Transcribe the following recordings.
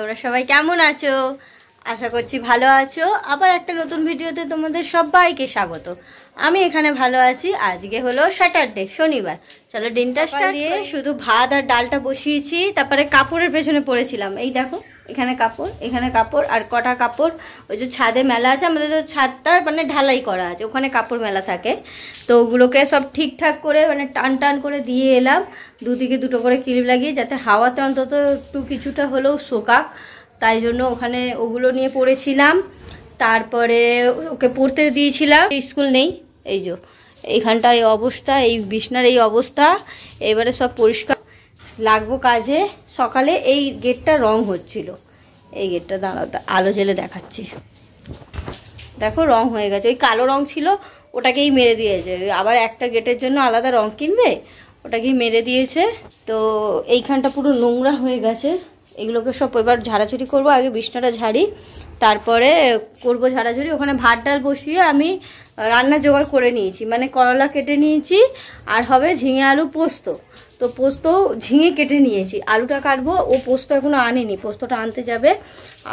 তোমরা সবাই কেমন আছো? আশা করছি ভালো আছো। আবার একটা নতুন ভিডিওতে তোমাদের সবাইকে স্বাগত। আমি এখানে ভালো আছি। আজকে হলো স্যাটারডে, শনিবার। চলো দিনটা স্টার্ট দিয়ে শুধু ভাত আর ডালটা বসিয়েছি, তারপরে কাপড়ের পেছনে পড়েছিলাম। এই দেখো, এখানে কাপড়, এখানে কাপড়, আর কটা কাপড় ওই যে ছাদে মেলা আছে। আমাদের তো ছাদটা মানে ঢালাই করা আছে, ওখানে কাপড় মেলা থাকে। তো ওগুলোকে সব ঠিকঠাক করে মানে টান টান করে দিয়ে এলাম, দুদিকে দুটো করে ক্লিপ লাগিয়ে, যাতে হাওয়াতে অন্তত একটু কিছুটা হলেও শোকাক। তাই জন্য ওখানে ওগুলো নিয়ে পড়েছিলাম। তারপরে ওকে পড়তে দিয়েছিলাম, স্কুল নেই। এই যে এইখানটা এই অবস্থা, এই বিছনার এই অবস্থা। এবারে সব পরিষ্কার লাগবো কাজে। সকালে এই গেটটা রং হচ্ছিল, এই গেটটা দাঁড়াও আলো জেলে দেখাচ্ছি। দেখো রং হয়ে গেছে, ওই কালো রং ছিল ওটাকেই মেরে দিয়েছে। আবার একটা গেটের জন্য আলাদা রং কিনবে, ওটাকেই মেরে দিয়েছে। তো এইখানটা পুরো নোংরা হয়ে গেছে। এগুলোকে সব এবার ঝাড়াঝুড়ি করবো। আগে বিছনাটা ঝাড়ি, তারপরে করবো ঝাড়াঝুড়ি। ওখানে ভাত ডাল বসিয়ে আমি রান্না জোগাড় করে নিয়েছি, মানে করলা কেটে নিয়েছি, আর হবে ঝিঙে আলু পোস্ত। তো পোস্ত ঝিঙে কেটে নিয়েছি, আলুটা কাটবো। ও পোস্ত এখনও আনেনি, পোস্তটা আনতে যাবে।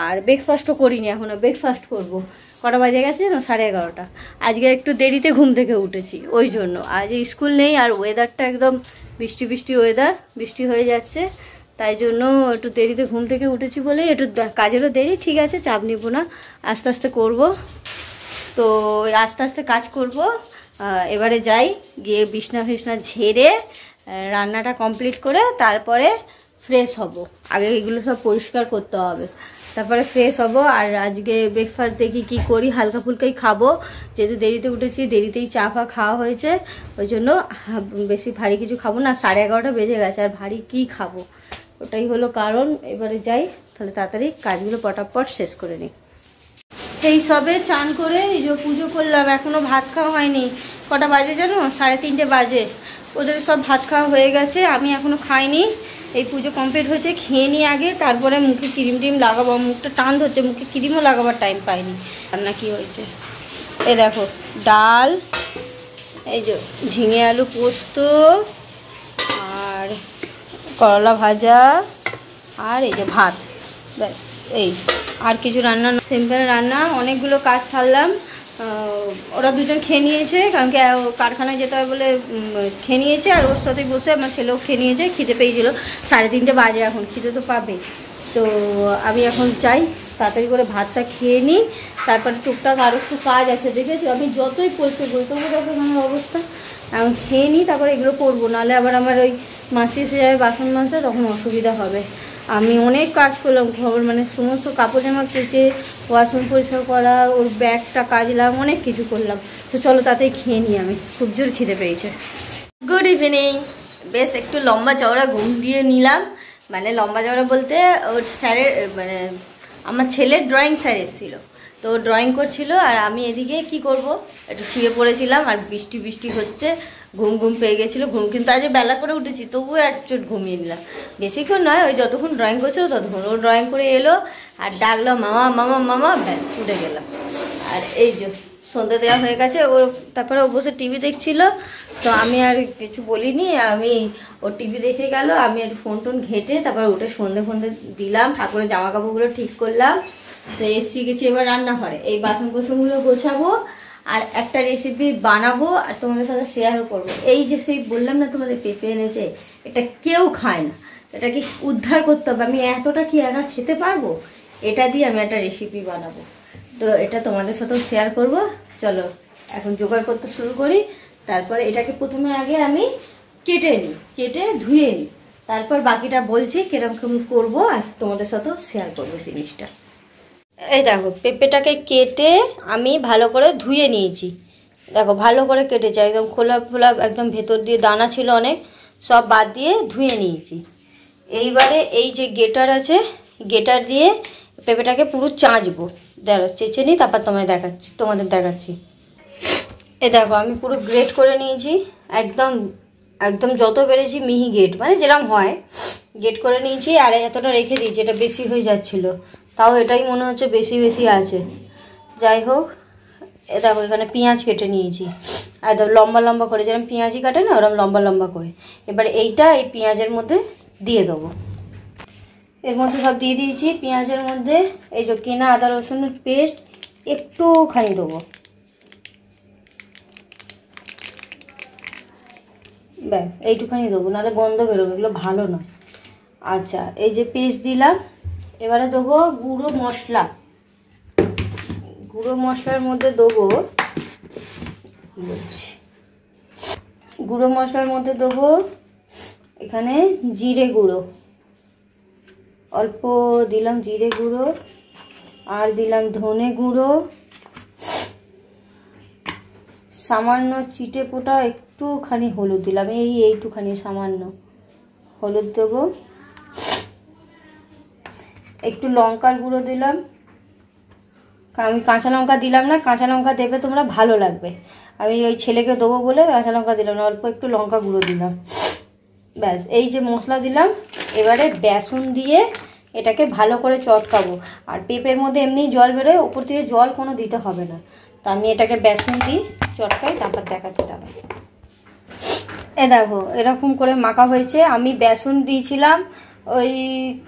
আর ব্রেকফাস্টও করিনি এখনও, ব্রেকফাস্ট করবো। কটা বাজে গেছে না, 11:30। আজকে একটু দেরিতে ঘুম থেকে উঠেছি, ওই জন্য। আজ স্কুল নেই, আর ওয়েদারটা একদম বৃষ্টি বৃষ্টি ওয়েদার, বৃষ্টি হয়ে যাচ্ছে। তাই জন্য একটু দেরিতে ঘুম থেকে উঠেছি বলে একটু কাজেরও দেরি। ঠিক আছে, চাপ নিব না, আস্তে আস্তে করব। তো আস্তে আস্তে কাজ করব। এবারে যাই, গিয়ে বিছনা ফিছনা ঝেড়ে রান্নাটা কমপ্লিট করে তারপরে ফ্রেশ হব। আগে এগুলো সব পরিষ্কার করতে হবে, তারপরে ফ্রেশ হব। আর আজকে ব্রেকফাস্ট দেখি কি করি, হালকা ফুলকাই খাবো। যেহেতু দেরিতে উঠেছি, দেরিতেই চা ফা খাওয়া হয়েছে, ওই জন্য বেশি ভারী কিছু খাবো না। 11:30 বেজে গেছে, আর ভারী কি খাবো, ওটাই হলো কারণ। এবারে যাই, তাহলে তাড়াতাড়ি কাজগুলো পটাপট শেষ করে নিই। এই সবে চান করে এই যে পুজো করলাম, এখনও ভাত খাওয়া হয়নি। কটা বাজে জানো? 3:30 বাজে। ওদের সব ভাত খাওয়া হয়ে গেছে, আমি এখনও খাইনি। এই পুজো কমপ্লিট হয়েছে, খেয়ে নিই আগে, তারপরে মুখে ক্রিম টিম লাগাবো। মুখটা টান ধরছে, মুখে ক্রিমও লাগাবার টাইম পাইনি। রান্না কি হয়েছে এই দেখো, ডাল, এই যে ঝিঙে আলু পোস্ত, আর করলা ভাজা, আর এই যে ভাত, ব্যাস। এই আর কিছু রান্না না, সিম্পল রান্না। অনেকগুলো কাজ সারলাম। ওরা দুজন খেয়ে নিয়েছে, কারণ কি কারখানায় যেতে হয় বলে খেয়ে নিয়েছে। আর ওর সাথে বসে আমার ছেলেও খেয়ে নিয়েছে, খিদে পেয়েছিল। 3:30 বাজে, এখন খিদে তো পাবেই। তো আমি এখন চাই তাড়াতাড়ি করে ভাতটা খেয়ে নিই, তারপরে টুকটাক আরও একটু কাজ আছে। দেখেছো আমি যতই পরিষ্কার করি তবু দেখো আমার অবস্থা। এখন খেয়ে নিই, তারপরে এগুলো করবো, নাহলে আবার আমার ওই মাসি এসে যাবে বাসন মাজতে, তখন অসুবিধা হবে। আমি অনেক কাজ করলাম, খবর মানে সমস্ত কাপড় জামা কেচে, ওয়াশরুম পরিষ্কার করা, ওর ব্যাগটা কাচলাম, অনেক কিছু করলাম। তো চলো তাতেই খেয়ে নিই, আমি খুব জোর খিদে পেয়েছে। Good evening. বেশ একটু লম্বা চওড়া ঘুম দিয়ে নিলাম। মানে লম্বা চওড়া বলতে ওর স্যারের মানে আমার ছেলের ড্রয়িং স্যার এসেছিলো, তো ড্রয়িং করছিল। আর আমি এদিকে কি করব, একটু শুয়ে পড়েছিলাম। আর বৃষ্টি বৃষ্টি হচ্ছে, ঘুম ঘুম পেয়ে গেছিলো। ঘুম কিন্তু আজ বেলা করে উঠেছি, তবুও একটু ঘুমিয়ে নিলাম। বেশিক্ষণ নয়, ওই যতক্ষণ ড্রয়িং করছিল ততক্ষণ। ও ড্রয়িং করে এলো আর ডাকলো মামা মামা মামা, ব্যাস উঠে গেলাম। আর এই যে সন্ধ্যে দেওয়া হয়ে গেছে ওর, তারপরে ও বসে টিভি দেখছিল। তো আমি আর কিছু বলিনি, আমি ও টিভি দেখে গেল, আমি একটু ফোন টোন ঘেঁটে তারপর উঠে সন্ধে ফন্ধে দিলাম, ঠাকুরের জামা কাপড়গুলো ঠিক করলাম। তো এসে গেছি এবার রান্নাঘরে, এই বাসন কোসনগুলো গোছাবো, আর একটা রেসিপি বানাবো, আর তোমাদের সাথে শেয়ারও করবো। এই যে সেই বললাম না তোমাদের পেঁপে এনেছে, এটা কেউ খায় না, এটাকে উদ্ধার করতে হবে। আমি এতটা কি একা খেতে পারবো? এটা দিয়ে আমি একটা রেসিপি বানাবো, তো এটা তোমাদের সাথেও শেয়ার করব। চলো এখন জোগাড় করতে শুরু করি। তারপরে এটাকে প্রথমে আগে আমি কেটে নিই, কেটে ধুয়ে নিই, তারপর বাকিটা বলছি কিরকম করবো, আর তোমাদের সাথেও শেয়ার করবো জিনিসটা। এই দেখো পেঁপেটাকে কেটে আমি ভালো করে ধুয়ে নিয়েছি। দেখো ভালো করে কেটেছি, একদম খোলা খোলা, একদম ভেতর দিয়ে দানা ছিল অনেক, সব বাদ দিয়ে ধুয়ে নিয়েছি। এইবারে এই যে গেটার আছে, গেটার দিয়ে পেঁপেটাকে পুরো চাঁচবো। দেখো চেঁচে নিই, তারপর তোমাদের দেখাচ্ছি। এই দেখো আমি পুরো গ্রেট করে নিয়েছি, একদম একদম যত পেরেছি মিহি গেট, মানে যেরকম হয় গেট করে নিয়েছি। আর এতটা রেখে দিয়েছি, এটা বেশি হয়ে যাচ্ছিলো, তাও এটাই মনে হচ্ছে বেশি বেশি আছে। যাই হোক, এ দেখো এখানে পেঁয়াজ কেটে নিয়েছি, একদম লম্বা লম্বা করে, যেরকম পেঁয়াজি কাটে না ওরকম লম্বা লম্বা করে। এবার এইটা এই পেঁয়াজের মধ্যে দিয়ে দেবো। এর মধ্যে সব দিয়ে দিয়েছি। পেঁয়াজের মধ্যে এই যে কেনা আদা রসুনের পেস্ট একটুখানি দেবো, ব্যাস এইটুখানি দেবো, নাহলে গন্ধ বেরোবে, এগুলো ভালো নয়। আচ্ছা, এই যে পেস্ট দিলাম। এবারে দেবো গুঁড়ো মশলা। গুঁড়ো মশলার মধ্যে দেবো, গুঁড়ো মশলার মধ্যে দেবো এখানে জিরে গুঁড়ো, অল্প দিলাম জিরে গুঁড়ো, আর দিলাম ধনে গুঁড়ো, সামান্য চিটে পোটা একটুখানি হলুদ দিলাম, এইটুখানি সামান্য হলুদ দেবো, একটু লঙ্কার গুঁড়ো দিলাম। আমি কাঁচা লঙ্কা দিলাম না, কাঁচা লঙ্কা দেবে তোমরা, ভালো লাগবে। আমি ওই ছেলেকে দেবো বলে কাঁচা লঙ্কা দিলাম না, অল্প একটু লঙ্কা গুঁড়ো দিলাম, ব্যাস। এই যে মশলা দিলাম, এবারে বেসন দিয়ে এটাকে ভালো করে চটকাবো। আর পেঁপের মধ্যে এমনি জল বেরোয়, উপর থেকে জল কোনো দিতে হবে না। তো আমি এটাকে বেসন দিই, চটকাই, তারপর দেখাচ্ছি। তারপর এ দেখো এরকম করে মাখা হয়েছে। আমি বেসন দিয়েছিলাম ওই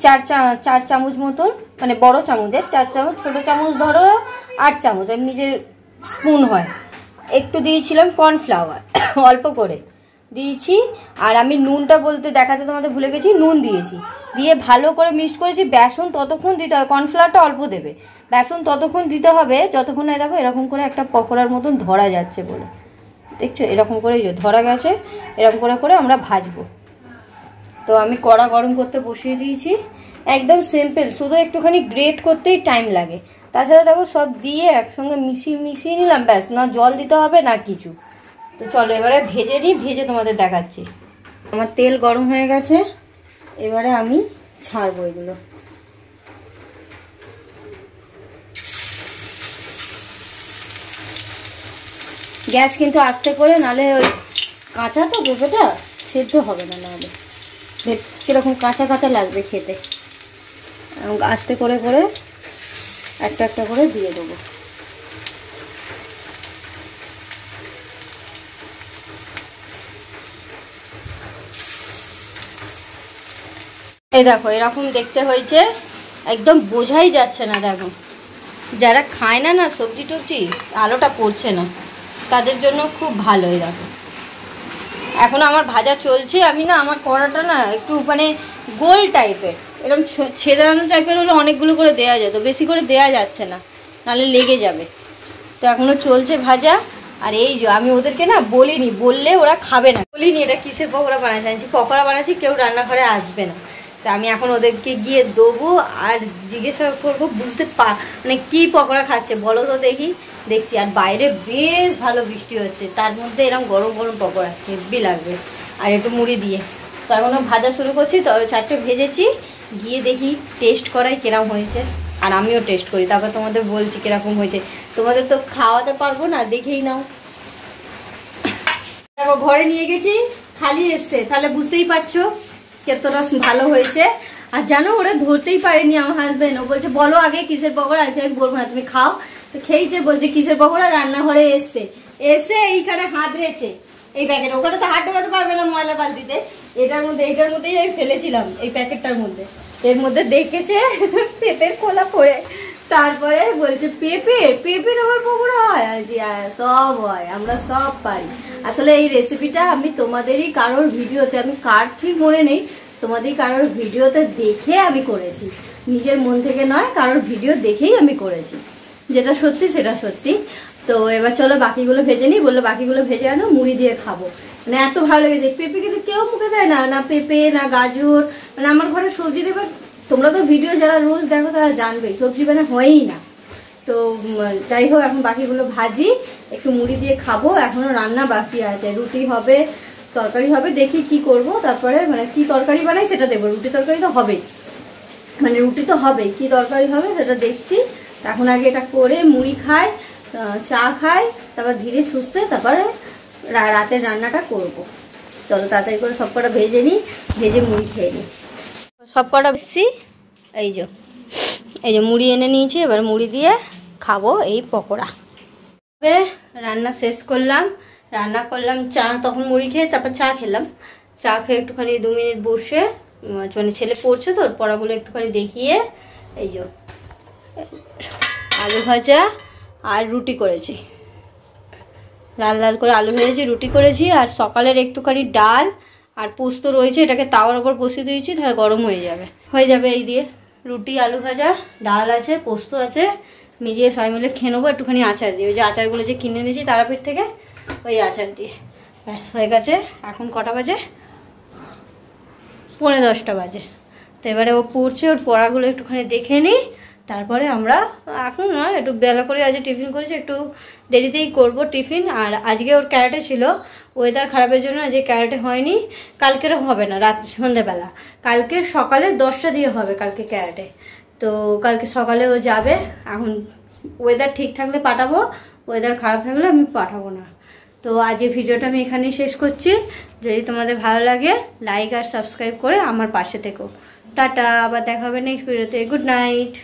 4 চামচ মতন, মানে বড় চামচের 4 চামচ, ছোটো চামচ ধরো 8 চামচ, এমনি যে স্পুন হয়। একটু দিয়েছিলাম কর্নফ্লাওয়ার, অল্প করে দিয়েছি। আর আমি নুনটা বলতে দেখাতে তোমাদের ভুলে গেছি, নুন দিয়েছি, দিয়ে ভালো করে মিক্স করেছি। বেসন ততক্ষণ দিতে হবে, কর্নফ্লাওয়ারটা অল্প দেবে, বেসন ততক্ষণ দিতে হবে যতক্ষণ না দেখো এরকম করে একটা পকোড়ার মতন ধরা যাচ্ছে বলে, দেখছো এরকম করে ধরা গেছে। এরকম করে করে আমরা ভাজবো। তো আমি কড়া গরম করতে বসিয়ে দিয়েছি। একদম সিম্পল, শুধু একটুখানি গ্রেট করতেই টাইম লাগে। তাছাড়া দেখো সব দিয়ে একসঙ্গে মিশিয়ে নিলাম, ব্যাস। না জল দিতে হবে না কিছু। তো চলো এবারে ভেজে নিই, ভেজে তোমাদের দেখাচ্ছি। আমার তেল গরম হয়ে গেছে, এবারে আমি ছাড়বো এগুলো। গ্যাস কিন্তু আস্তে করে, নাহলে ওই কাঁচা তো পেঁপেটা সেদ্ধ হবে না, নাহলে কিরকম কাঁচা কাঁচা লাগবে খেতে। আস্তে করে করে একটা একটা করে দিয়ে দেবো। এই দেখো এরকম দেখতে হয়েছে, একদম বোঝাই যাচ্ছে না। দেখো যারা খায় না না সবজি টবজি, আলোটা পড়ছে না, তাদের জন্য খুব ভালো। এই দেখো এখন আমার ভাজা চলছে। আমি না, আমার কড়াটা না একটু মানে গোল টাইপের, এরকম ছেদানো টাইপের হলে অনেকগুলো করে দেওয়া যেত, বেশি করে দেওয়া যাচ্ছে না, নাহলে লেগে যাবে। তো এখনও চলছে ভাজা। আর এই যে আমি ওদেরকে না বলিনি, বললে ওরা খাবে না, বলিনি এটা কিসের পকোড়া বানাচ্ছি। পকোড়া বানাচ্ছি, কেউ রান্নাঘরে আসবে না। তা আমি এখন ওদেরকে গিয়ে দেবো আর জিজ্ঞাসা করবো, মানে কী পকোড়া খাচ্ছে বলো তো দেখি। দেখছি। আর বাইরে বেশ ভালো বৃষ্টি হচ্ছে, তার মধ্যে এরকম গরম গরম পকোড়া হেব্বি লাগবে, আর একটু মুড়ি দিয়ে। তো এখনও ভাজা শুরু করছি, তো 4টে ভেজেছি, গিয়ে দেখি টেস্ট করাই কিরকম হয়েছে। আর আমিও টেস্ট করি, তারপর তোমাদের বলছি কিরকম হয়েছে। তোমাদের তো খাওয়াতে পারবো না, দেখেই নাও। দেখো ঘরে নিয়ে গেছি, খালি এসছে, তাহলে বুঝতেই পারছো কতটা ভালো হয়েছে। আর জানো ওরা ধরতেই পারেনি আমার হাজবেন্ড। ও বলছে বলো আগে কিসের পকোড়া আছে। আমি বলবো না, তুমি খাও। তো খেয়েছে, বলছে কিসের পকোড়া, রান্নাঘরে এসে এইখানে হাত রেছে এই প্যাকেট। ওখানে তো হাত ঢোকাতে পারবে না ময়লা বালতিতে। এইটার মধ্যেই আমি ফেলেছিলাম, এই প্যাকেটটার মধ্যে। এর মধ্যে দেখেছে পেঁপের খোলা পড়ে, তারপরে বলছে পেঁপের আবার পকোড়া হয়। সব হয়, আমরা সব পারি। আসলে এই রেসিপিটা আমি তোমাদেরই কারোর ভিডিওতে, আমি কার ঠিক মনে নেই, তোমাদেরই কারোর ভিডিওতে দেখে আমি করেছি, নিজের মন থেকে নয়, কারোর ভিডিও দেখেই আমি করেছি। যেটা সত্যি সেটা সত্যি। তো এবার চলো বাকিগুলো ভেজে নিই। বললো বাকিগুলো ভেজে আনো, মুড়ি দিয়ে খাবো। মানে এত ভালো লেগেছে। পেঁপে কিন্তু কেউ মুখে দেয় না, না পেঁপে না গাজর। মানে আমার ঘরে সবজি দেবে, তোমরা তো ভিডিও যারা রোজ দেখো তারা জানবে, সবজি মানে হয়ই না। তো যাই হোক, এখন বাকিগুলো ভাজি, একটু মুড়ি দিয়ে খাবো। এখনো রান্না বাকি আছে, রুটি হবে, তরকারি হবে, দেখি কি করব। তারপরে মানে কি তরকারি বানাই সেটা দেখবো। রুটি তরকারি তো হবেই, মানে রুটি তো হবেই, কি তরকারি হবে সেটা দেখছি। এখন আগে এটা করে মুড়ি খাই, চা খাই, তারপর ধীরে সুস্থে তারপরে রাতের রান্নাটা করব। চলো তাড়াতাড়ি করে সব কটা ভেজে নিই, ভেজে মুড়ি খেয়ে নিই। সব কটা বেশি এই যে মুড়ি এনে নিয়েছি, এবার মুড়ি দিয়ে খাবো এই পকোড়া। রান্না শেষ করলাম, রান্না করলাম চা, তখন মুড়ি খেয়ে তারপর চা খেলাম। চা খেয়ে একটুখানি 2 মিনিট বসে মানে ছেলে পড়ছে তো, ওর পড়াগুলো একটুখানি দেখিয়ে এই যে আলু ভাজা আর রুটি করেছি, লাল লাল করে আলু ভেজেছি, রুটি করেছি। আর সকালের একটুখানি ডাল আর পোস্ত রয়েছে, এটাকে তাওয়ার ওপর বসিয়ে দিয়েছি, তাহলে গরম হয়ে যাবে এই দিয়ে। রুটি আলু ভাজা, ডাল আছে, পোস্ত আছে, মিলিয়ে সবাই মিলে খেয়ে নেবো। একটুখানি আচার দিয়ে, ওই যে আচারগুলো যে কিনে এনেছি তারাপীঠ থেকে, ওই আচার দিয়ে ব্যাস হয়ে গেছে। এখন কটা বাজে? 10:45 বাজে। তো এবারে ও পড়ছে, ওর পড়াগুলো একটুখানি দেখে নিই, তারপরে আমরা এখন না একটু বেলা করে আজ টিফিন করেছি, একটু দেরিতেই করব টিফিন। আর আজকে ওর ক্যারাটে ছিল, ওয়েদার খারাপের জন্য আজকে ক্যারাটে হয়নি, কালকেরও হবে না রাত সন্ধ্যেবেলা, কালকে সকালে 10টা দিয়ে হবে কালকে ক্যারাটে। তো কালকে সকালে ও যাবে। এখন ওয়েদার ঠিক থাকলে পাঠাবো, ওয়েদার খারাপ থাকলে আমি পাঠাবো না। তো আজ এই ভিডিওটা আমি এখানেই শেষ করছি। যদি তোমাদের ভালো লাগে লাইক আর সাবস্ক্রাইব করে আমার পাশে থেকো। টাটা, আবার দেখা হবে নেক্সট ভিডিওতে। Good night.